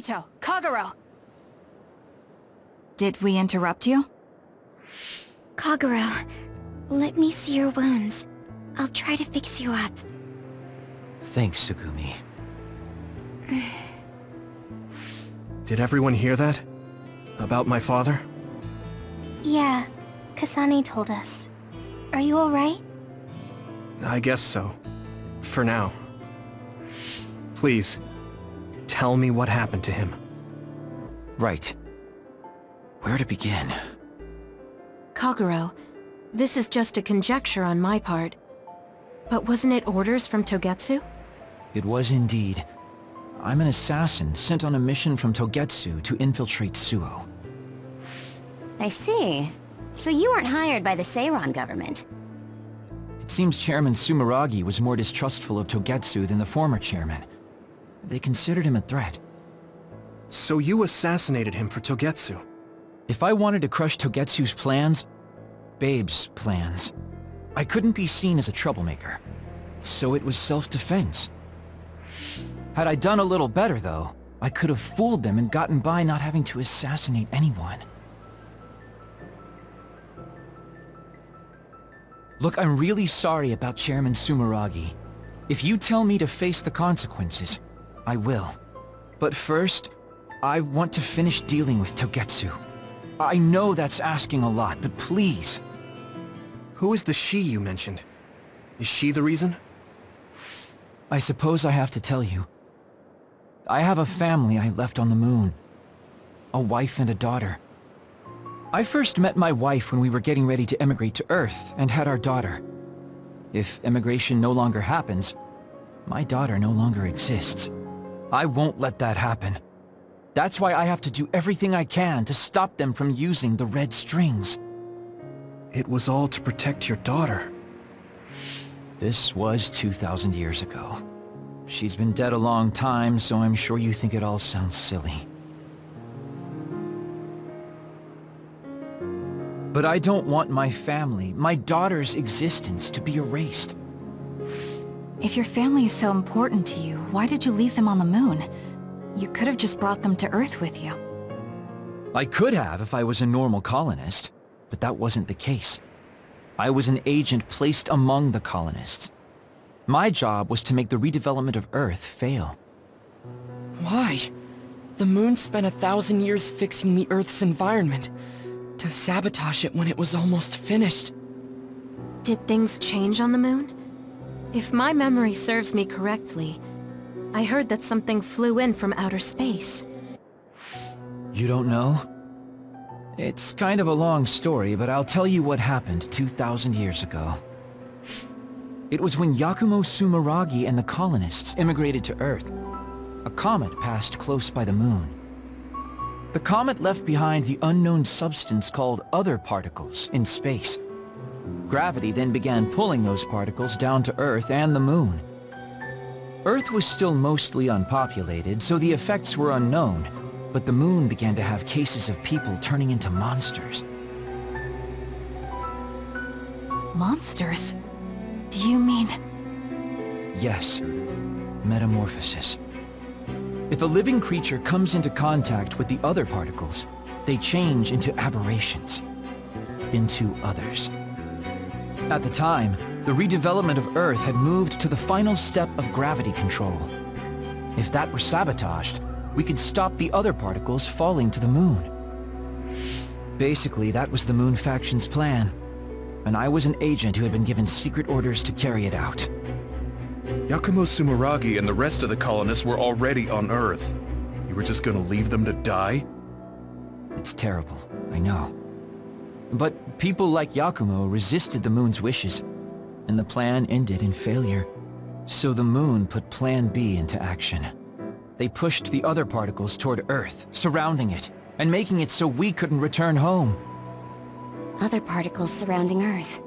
Kirito, Kagero! Did we interrupt you? Kagero, let me see your wounds. I'll try to fix you up. Thanks, Tsugumi. Did everyone hear that? About my father? Yeah, Kasane told us. Are you alright? I guess so. For now. Please, tell me what happened to him. Right. Where to begin? Kagero, this is just a conjecture on my part. But wasn't it orders from Togetsu? It was indeed. I'm an assassin sent on a mission from Togetsu to infiltrate Suo. I see. So you weren't hired by the Seiran government. It seems Chairman Sumeragi was more distrustful of Togetsu than the former chairman. They considered him a threat. So you assassinated him for Togetsu? If I wanted to crush Togetsu's plans, Babe's plans, I couldn't be seen as a troublemaker. So it was self-defense. Had I done a little better, though, I could have fooled them and gotten by not having to assassinate anyone. Look, I'm really sorry about Chairman Sumeragi. If you tell me to face the consequences, I will. But first, I want to finish dealing with Togetsu. I know that's asking a lot, but please. Who is the she you mentioned? Is she the reason? I suppose I have to tell you. I have a family I left on the moon. A wife and a daughter. I first met my wife when we were getting ready to emigrate to Earth and had our daughter. If emigration no longer happens, my daughter no longer exists. I won't let that happen. That's why I have to do everything I can to stop them from using the red strings. It was all to protect your daughter. This was 2,000 years ago. She's been dead a long time, so I'm sure you think it all sounds silly. But I don't want my family, my daughter's existence, to be erased. If your family is so important to you, why did you leave them on the moon? You could have just brought them to Earth with you. I could have if I was a normal colonist, but that wasn't the case. I was an agent placed among the colonists. My job was to make the redevelopment of Earth fail. Why? The moon spent 1,000 years fixing the Earth's environment, to sabotage it when it was almost finished. Did things change on the moon? If my memory serves me correctly, I heard that something flew in from outer space. You don't know? It's kind of a long story, but I'll tell you what happened 2,000 years ago. It was when Yakumo Sumeragi and the colonists immigrated to Earth. A comet passed close by the moon. The comet left behind the unknown substance called other particles in space. Gravity then began pulling those particles down to Earth and the moon. Earth was still mostly unpopulated, so the effects were unknown, but the moon began to have cases of people turning into monsters. Monsters? Do you mean... Yes, metamorphosis. If a living creature comes into contact with the other particles, they change into aberrations, into others. At the time, the redevelopment of Earth had moved to the final step of gravity control. If that were sabotaged, we could stop the other particles falling to the moon. Basically, that was the Moon Faction's plan, and I was an agent who had been given secret orders to carry it out. Yakumo Sumeragi and the rest of the colonists were already on Earth. You were just gonna leave them to die? It's terrible, I know. But people like Yakumo resisted the moon's wishes, and the plan ended in failure. So the moon put Plan B into action. They pushed the other particles toward Earth, surrounding it, and making it so we couldn't return home. Other particles surrounding Earth.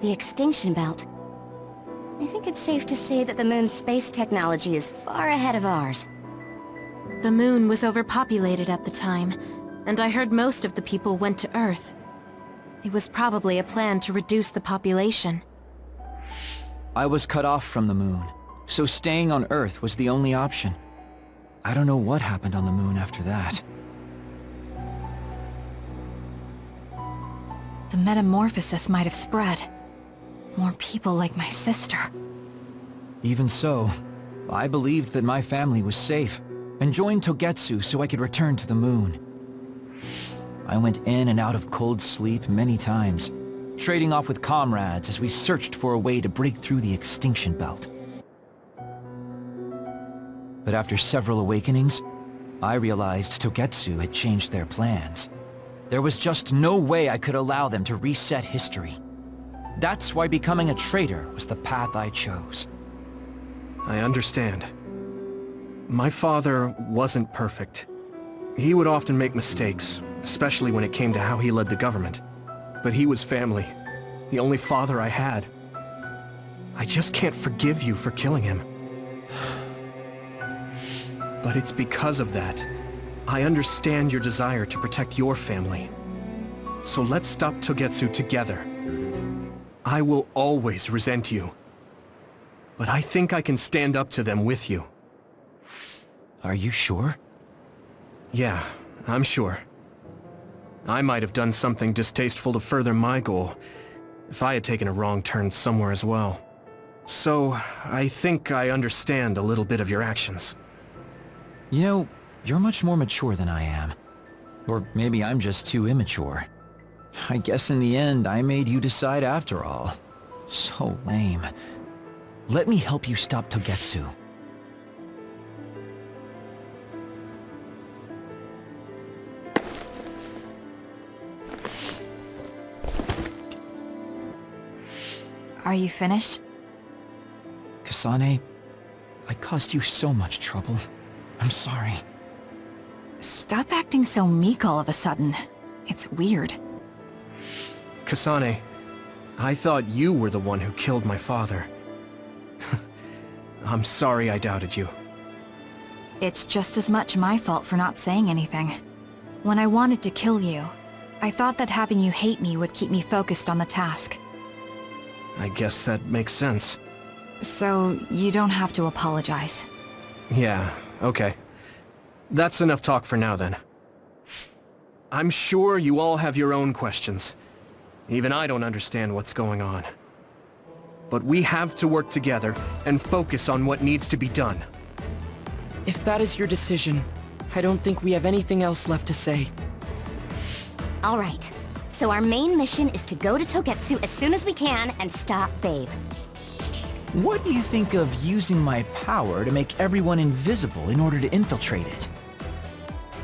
The extinction belt. I think it's safe to say that the moon's space technology is far ahead of ours. The moon was overpopulated at the time, and I heard most of the people went to Earth. It was probably a plan to reduce the population. I was cut off from the moon, so staying on Earth was the only option. I don't know what happened on the moon after that. The metamorphosis might have spread. More people like my sister. Even so, I believed that my family was safe, and joined Togetsu so I could return to the moon. I went in and out of cold sleep many times, trading off with comrades as we searched for a way to break through the extinction belt. But after several awakenings, I realized Togetsu had changed their plans. There was just no way I could allow them to reset history. That's why becoming a traitor was the path I chose. I understand. My father wasn't perfect. He would often make mistakes, especially when it came to how he led the government. But he was family, the only father I had. I just can't forgive you for killing him. But it's because of that. I understand your desire to protect your family. So let's stop Togetsu together. I will always resent you. But I think I can stand up to them with you. Are you sure? Yeah, I'm sure. I might have done something distasteful to further my goal, if I had taken a wrong turn somewhere as well. So, I think I understand a little bit of your actions. You know, you're much more mature than I am. Or maybe I'm just too immature. I guess in the end, I made you decide after all. So lame. Let me help you stop Togetsu. Are you finished? Kasane, I caused you so much trouble. I'm sorry. Stop acting so meek all of a sudden. It's weird. Kasane, I thought you were the one who killed my father. I'm sorry I doubted you. It's just as much my fault for not saying anything. When I wanted to kill you, I thought that having you hate me would keep me focused on the task. I guess that makes sense. So, you don't have to apologize. Yeah, okay. That's enough talk for now then. I'm sure you all have your own questions. Even I don't understand what's going on. But we have to work together and focus on what needs to be done. If that is your decision, I don't think we have anything else left to say. All right. So our main mission is to go to Togetsu as soon as we can and stop Babe. What do you think of using my power to make everyone invisible in order to infiltrate it?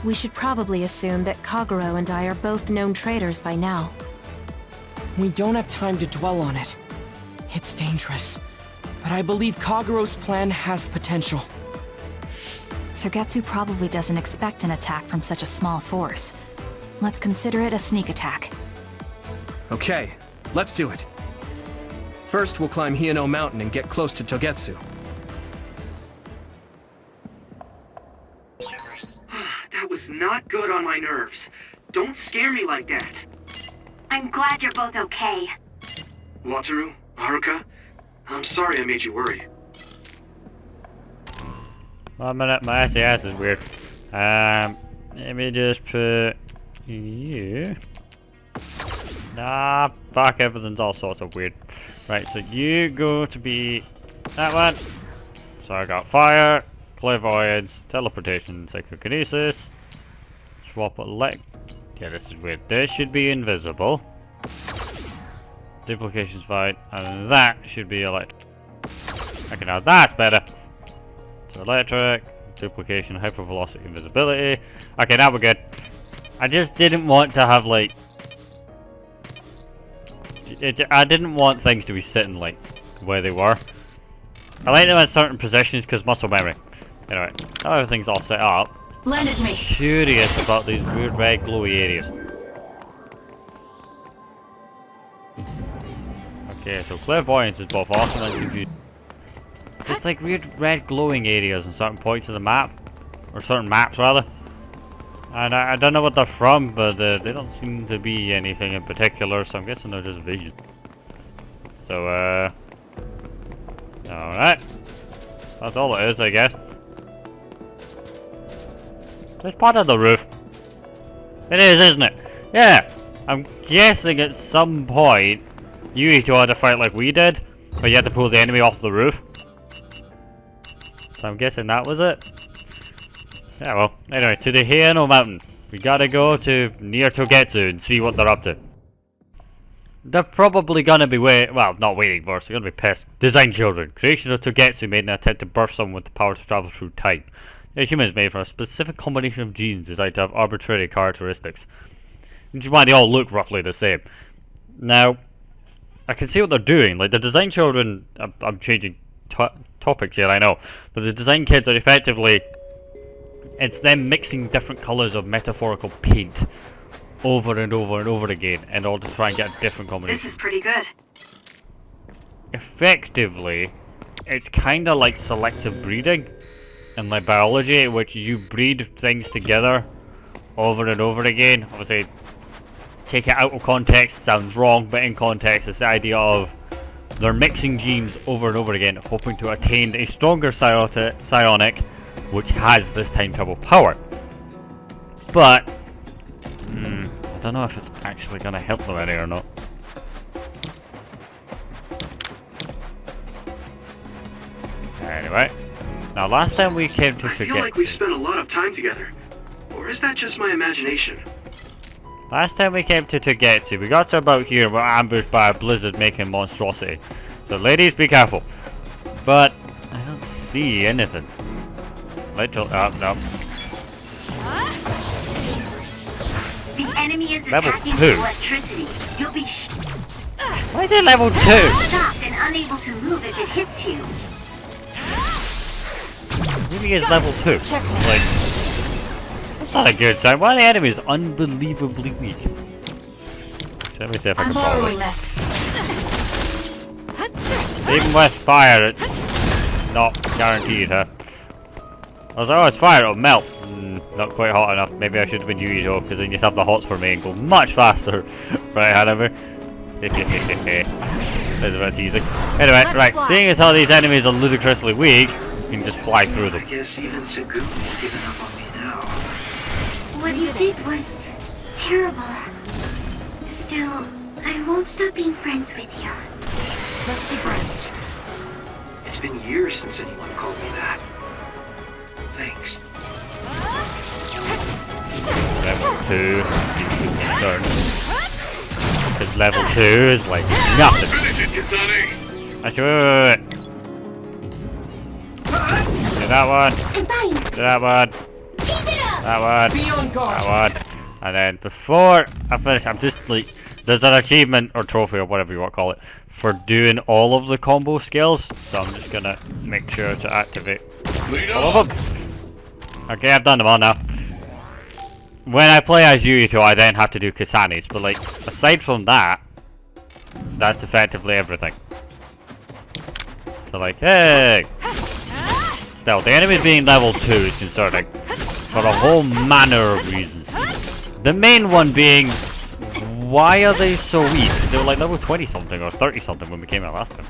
We should probably assume that Kagero and I are both known traitors by now. We don't have time to dwell on it. It's dangerous. But I believe Kagero's plan has potential. Togetsu probably doesn't expect an attack from such a small force. Let's consider it a sneak attack. Okay, let's do it. First, we'll climb Hino Mountain and get close to Togetsu. That was not good on my nerves. Don't scare me like that. I'm glad you're both okay. Wataru, Haruka, I'm sorry I made you worry. 1 minute, my SAS is weird. Let me just put you. Nah, fuck, everything's all sorts of weird. Right, so you go to be that one. So I got fire, clairvoyance, teleportation, psychokinesis. Swap elect. Yeah, this is weird. This should be invisible. Duplication's fine, and that should be electric. Okay, now that's better. So electric, duplication, hypervelocity, invisibility. Okay, now we're good. I just didn't want to have like. I didn't want things to be sitting like where they were. I like them in certain positions because muscle memory. Anyway, now everything's all set up. Lend it to me. Curious about these weird red glowy areas. Okay, so clairvoyance is both awesome and confusing. Just like weird red glowing areas in certain points of the map. Or certain maps rather. And I don't know what they're from, but they don't seem to be anything in particular, so I'm guessing they're just vision. So, alright. That's all it is, I guess. It's part of the roof. It is, isn't it? Yeah. I'm guessing at some point Yuito had to fight like we did, but you had to pull the enemy off the roof. So I'm guessing that was it. Yeah, well, anyway, to the Heiano Mountain. We gotta go to near Togetsu and see what they're up to. They're probably gonna be not waiting for us, they're gonna be pissed. Design children. Creation of Togetsu made an attempt to birth someone with the power to travel through time. They're humans made from a specific combination of genes designed to have arbitrary characteristics. Which is why they all look roughly the same. Now, I can see what they're doing. Like, the design children, I'm changing topics here, I know. But the design kids are effectively, it's them mixing different colours of metaphorical paint over and over and over again in order to try and get a different combination. This is pretty good. Effectively, it's kind of like selective breeding in like biology, in which you breed things together over and over again. Obviously, take it out of context sounds wrong, but in context it's the idea of they're mixing genes over and over again, hoping to attain a stronger psionic which has this time travel power. But I don't know if it's actually going to help them any or not. Anyway, now last time we came to I feel like we've spent a lot of time together. Or is that just my imagination? Last time we came to Togetsu, we got to about here and were ambushed by a blizzard making monstrosity. So ladies, be careful. But I don't see anything. Literal, no. The enemy is Level attacking 2. with electricity. You'll be Why is it level 2? stopped and unable to move if it hits you. Maybe it's level 2. Like, that's not a good sign. Why are the enemies unbelievably weak? So let me see if I can follow this. Even with fire, it's not guaranteed, huh? I was like, oh, it's fire, it'll melt. Not quite hot enough. Maybe I should have been Yuito, because then you'd have the hots for me and go much faster. Right, Hanover? That's a bit teasing. Anyway, right, seeing as how these enemies are ludicrously weak, you can just fly through them. I guess even Sagumi's given up on me now. What you did was terrible. Still, I won't stop being friends with you. Let's be friends. It's been years since anyone called me that. Thanks. Level 2, concerned. Because level 2 is like nothing. Actually, wait. Do that one. Do that one. That one. That one. And then before I finish, I'm just like, there's an achievement or trophy or whatever you want to call it for doing all of the combo skills. So I'm just gonna make sure to activate all of them. Okay, I've done them all now. When I play as Yuito, I then have to do Kasane's, but like, aside from that, that's effectively everything. So like, hey! Still, the enemies being level 2 is concerning, for a whole manner of reasons. The main one being, why are they so weak? They were like level 20 something or 30 something when we came out last time.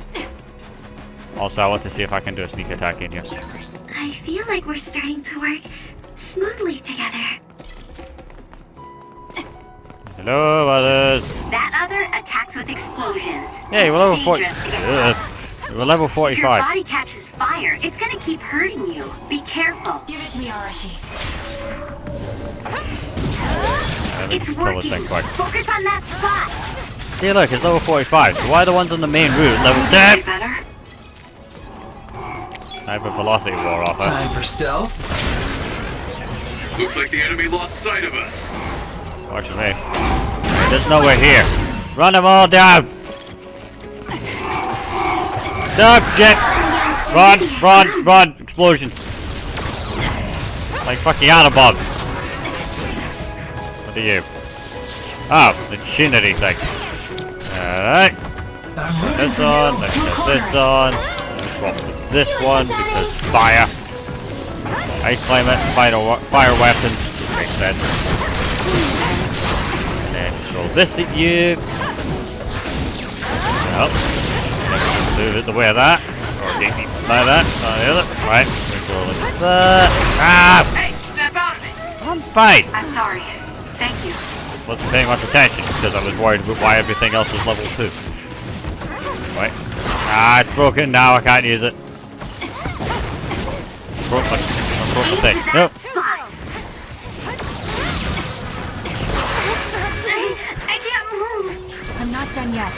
Also, I want to see if I can do a sneak attack in here. I feel like we're starting to work smoothly together. Hello, others. That other attacks with explosions. Hey, we're level It's 40. dangerous to get We're level If your 45. body catches fire, it's gonna keep hurting you. Be careful. Give it to me, Arashi. It's Kill this working. thing quick. Focus on that spot. See, look, it's level 45. So why are the ones on the main route level Way 10? better? Hyper velocity wore off, huh? Time for stealth. Looks like the enemy lost sight of us. Watch me. There's nowhere here. Run them all down! Dog shit! Run, run, run! Explosions! Like fucking Autobombs. What are you? Oh, the machinery thing. Alright. This on, let's get this on. Let's swap to this one because fire. Ice climate, fire weapons. Makes sense. And then just roll this at you. Well, move it the way of that. Or like that. Not the other. Right. We're rolling that. Ah! Hey, snap out of it! fine. I'm sorry. Thank you. Wasn't paying much attention because I was worried about why everything else was level 2. Right. Ah, it's broken now. I can't use it. Broke the thing. Nope. I can't move. I'm not done yet.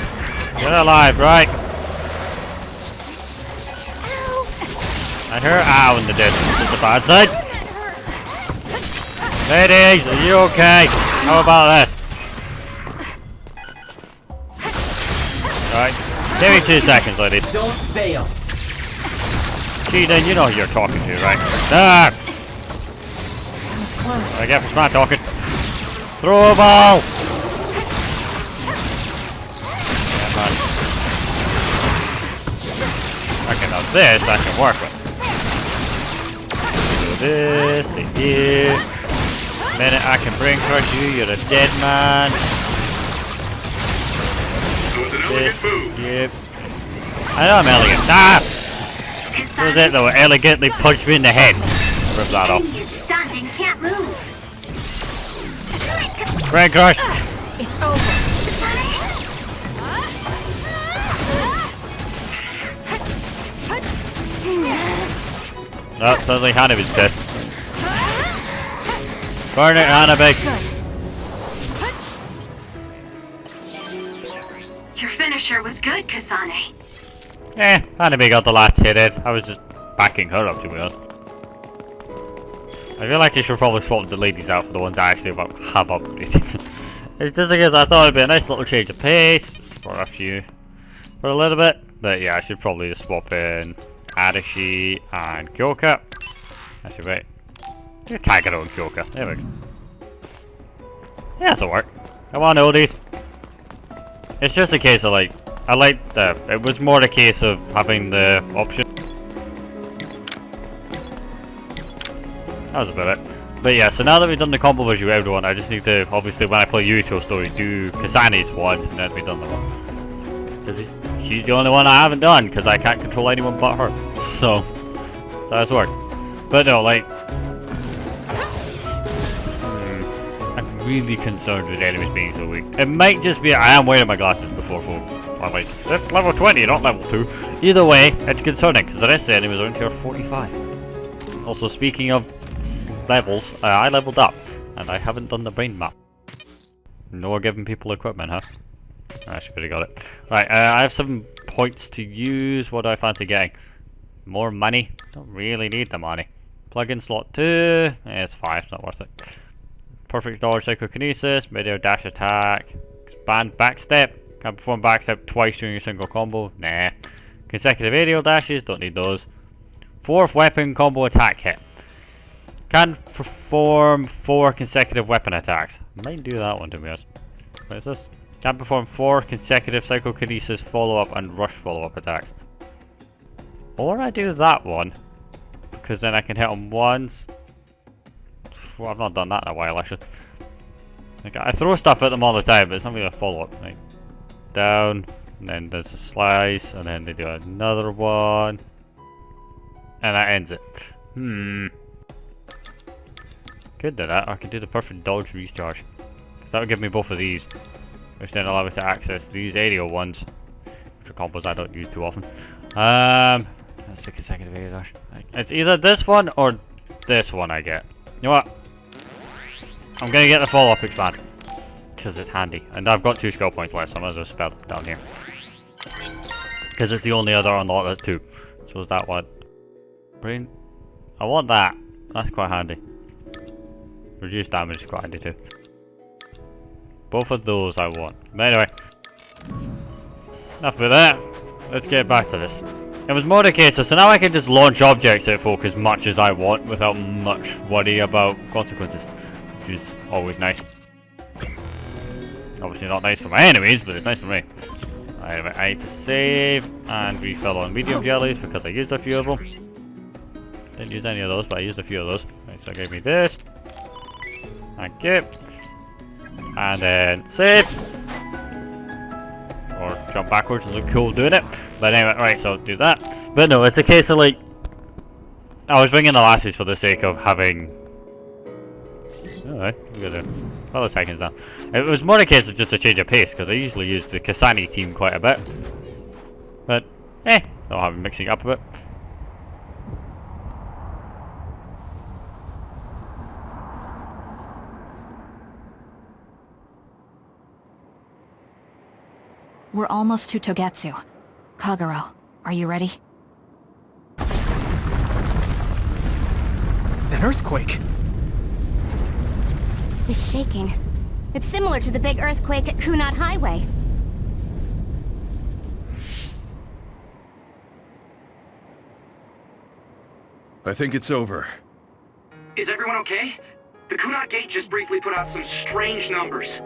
Get alive, right? I hear ow in the distance. It's the bad side. Ladies, are you okay? How about this? Alright. Give me 2 seconds, ladies. Don't fail. Then you know who you're talking to, right? Ah! That was close. I get for not talking. Throw a ball! Yeah, man. Okay, now this I can work with. Do this, here. The minute I can bring crush you, you're a dead man. Yep. I know I'm elegant. Ah! What was it though? Elegantly punched me in the head. Rip that off. Stunned and can't move. Brain crush! It's over. No, sounds like Hanabi's pissed. Burn it, Hanabi! Your finisher was good, Kasane. Hanabi got the last hit in. I was just backing her up, to be honest. I feel like you should probably swap the ladies out for the ones I actually have upgraded. It's just because I thought it'd be a nice little change of pace for a little bit. But yeah, I should probably just swap in Adachi and Kyoka. Actually, wait. Do Kagero and Kyoka. There we go. Yeah, this'll work. Come on, oldies. It's just a case of like, I like the. It was more a case of having the option. That was about it. But yeah, so now that we've done the combo version with everyone, I just need to, obviously, when I play Yuito's story, do Kasane's one, and then we've done the one. Because she's the only one I haven't done, because I can't control anyone but her. So that's works. But no, like, I'm really concerned with enemies being so weak. It might just be I am wearing my glasses before full. I'm like, that's level 20, not level 2. Either way, it's concerning, because the rest of the enemies are in tier 45. Also, speaking of levels, I leveled up, and I haven't done the brain map. No giving people equipment, huh? I should have got it. Right, I have 7 points to use. What do I fancy getting? More money? Don't really need the money. Plug-in slot 2. It's 5, not worth it. Perfect dodge, psychokinesis, mid-air dash attack, expand backstep. Can perform backstep twice during a single combo. Nah. Consecutive aerial dashes, don't need those. 4th weapon combo attack hit. Can perform 4 consecutive weapon attacks. Might do that one to be honest. What is this? Can perform 4 consecutive psychokinesis follow-up and rush follow-up attacks. Or I do that one, because then I can hit them once. Well, I've not done that in a while actually. Like, I throw stuff at them all the time, but it's not really a follow-up. Like, down, and then there's a slice, and then they do another one. And that ends it. Could do that, or I could do the perfect dodge recharge. Because that would give me both of these. Which then allow me to access these aerial ones. Which are combos I don't use too often. That's the consecutive aerial dash. It's either this one or this one I get. You know what? I'm gonna get the follow-up expand. Because it's handy. And I've got 2 skill points left, so I might as well spell them down here. Because it's the only other unlock that's 2. So is that one. Brain. I want that. That's quite handy. Reduced damage is quite handy too. Both of those I want. But anyway. Enough about that. Let's get back to this. It was more the case of, so now I can just launch objects at folk as much as I want without much worry about consequences. Which is always nice. Obviously not nice for my enemies, but it's nice for me. Anyway, I need to save and refill on medium jellies because I used a few of them. Didn't use any of those, but I used a few of those. Right, so it gave me this. Thank you. And then save. Or jump backwards and look cool doing it. But anyway, right, so do that. But no, it's a case of like, I was bringing the lassies for the sake of having... Oh, Alright, we got a couple of seconds now. It was more a case of just a change of pace, because I usually use the Kasane team quite a bit. But, I'll have mixing it up a bit. We're almost to Togetsu. Kagero, are you ready? An earthquake! This shaking. It's similar to the big earthquake at Kunad Highway. I think it's over. Is everyone okay? The Kunad Gate just briefly put out some strange numbers.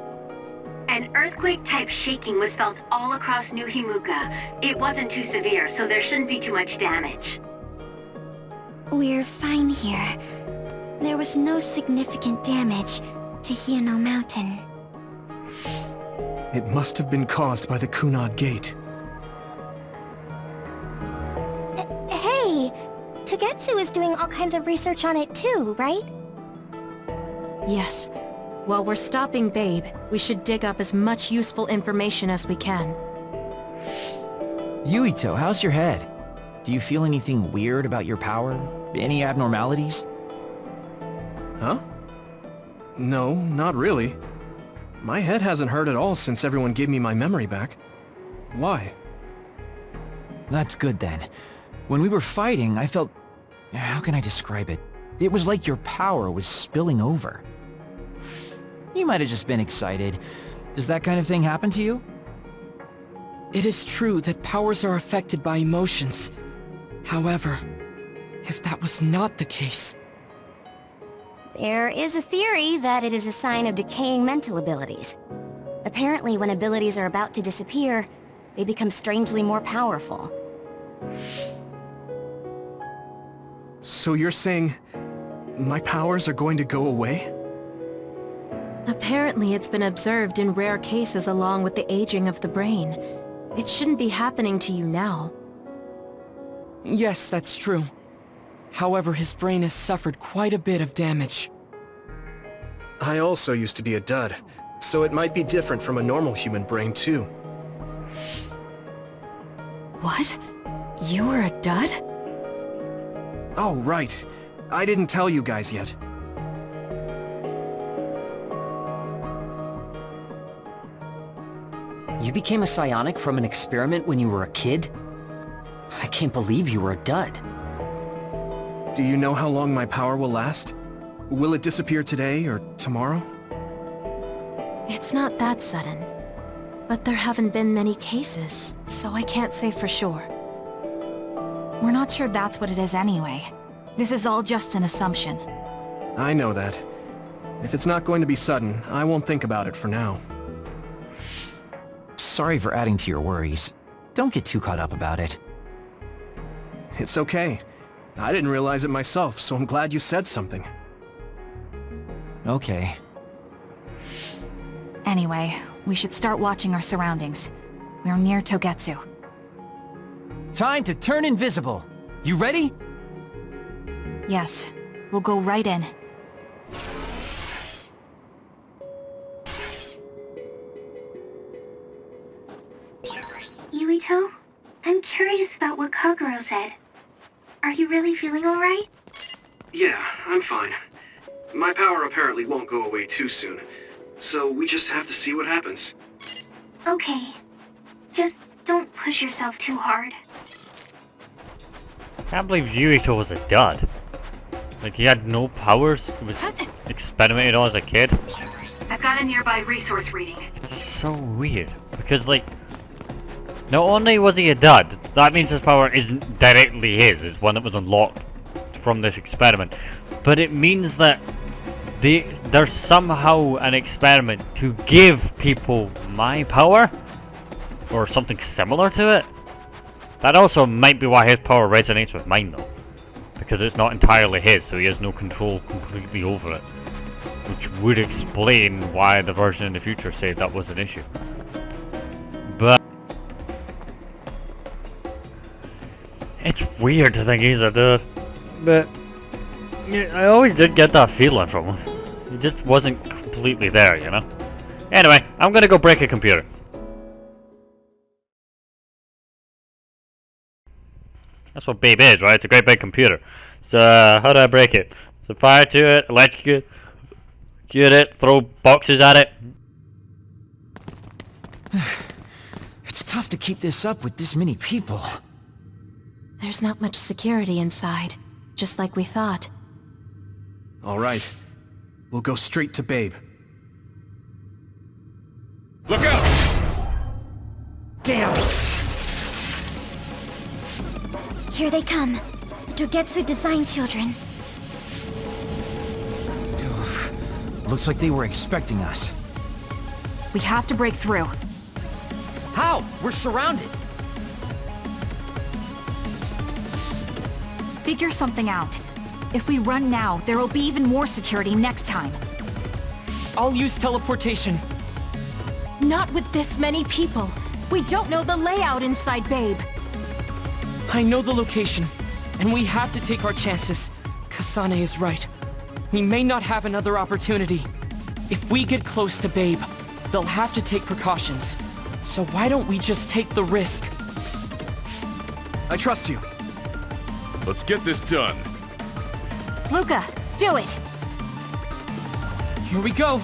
An earthquake-type shaking was felt all across New Himuka. It wasn't too severe, so there shouldn't be too much damage. We're fine here. There was no significant damage to Hino Mountain. It must have been caused by the Kunad Gate. Hey! Togetsu is doing all kinds of research on it too, right? Yes. While we're stopping Babe, we should dig up as much useful information as we can. Yuito, how's your head? Do you feel anything weird about your power? Any abnormalities? Huh? No, not really. My head hasn't hurt at all since everyone gave me my memory back. Why? That's good then. When we were fighting, I felt... How can I describe it? It was like your power was spilling over. You might have just been excited. Does that kind of thing happen to you? It is true that powers are affected by emotions. However, if that was not the case... There is a theory that it is a sign of decaying mental abilities. Apparently, when abilities are about to disappear, they become strangely more powerful. So you're saying... my powers are going to go away? Apparently it's been observed in rare cases along with the aging of the brain. It shouldn't be happening to you now. Yes, that's true. However, his brain has suffered quite a bit of damage. I also used to be a dud, so it might be different from a normal human brain too. What? You were a dud? Oh, right. I didn't tell you guys yet. You became a psionic from an experiment when you were a kid? I can't believe you were a dud. Do you know how long my power will last? Will it disappear today or tomorrow? It's not that sudden. But there haven't been many cases, so I can't say for sure. We're not sure that's what it is anyway. This is all just an assumption. I know that. If it's not going to be sudden, I won't think about it for now. Sorry for adding to your worries. Don't get too caught up about it. It's okay. I didn't realize it myself, so I'm glad you said something. Okay. Anyway, we should start watching our surroundings. We're near Togetsu. Time to turn invisible! You ready? Yes, we'll go right in. Yuito, I'm curious about what Kagero said. Are you really feeling alright? Yeah, I'm fine. My power apparently won't go away too soon, so we just have to see what happens. Okay. Just don't push yourself too hard. Can't believe Yuito was a dud. Like, he had no powers, he was experimented on as a kid. I've got a nearby resource reading. It's so weird, because like, not only was he a dud, that means his power isn't directly his, it's one that was unlocked from this experiment. But it means that there's somehow an experiment to give people my power, or something similar to it. That also might be why his power resonates with mine though, because it's not entirely his, so he has no control completely over it. Which would explain why the version in the future said that was an issue. But it's weird to think he's a dude. But yeah, I always did get that feeling from him. It just wasn't completely there, you know? Anyway, I'm gonna go break a computer. That's what Babe is, right? It's a great big computer. So, how do I break it? So fire to it, electrocute it, throw boxes at it. It's tough to keep this up with this many people. There's not much security inside, just like we thought. All right. We'll go straight to Babe. Look out! Damn! Here they come. The Togetsu design children. Looks like they were expecting us. We have to break through. How? We're surrounded. Figure something out. If we run now, there will be even more security next time. I'll use teleportation. Not with this many people. We don't know the layout inside Babe. I know the location, and we have to take our chances. Kasane is right. We may not have another opportunity. If we get close to Babe, they'll have to take precautions. So why don't we just take the risk? I trust you. Let's get this done. Luca, do it! Here we go.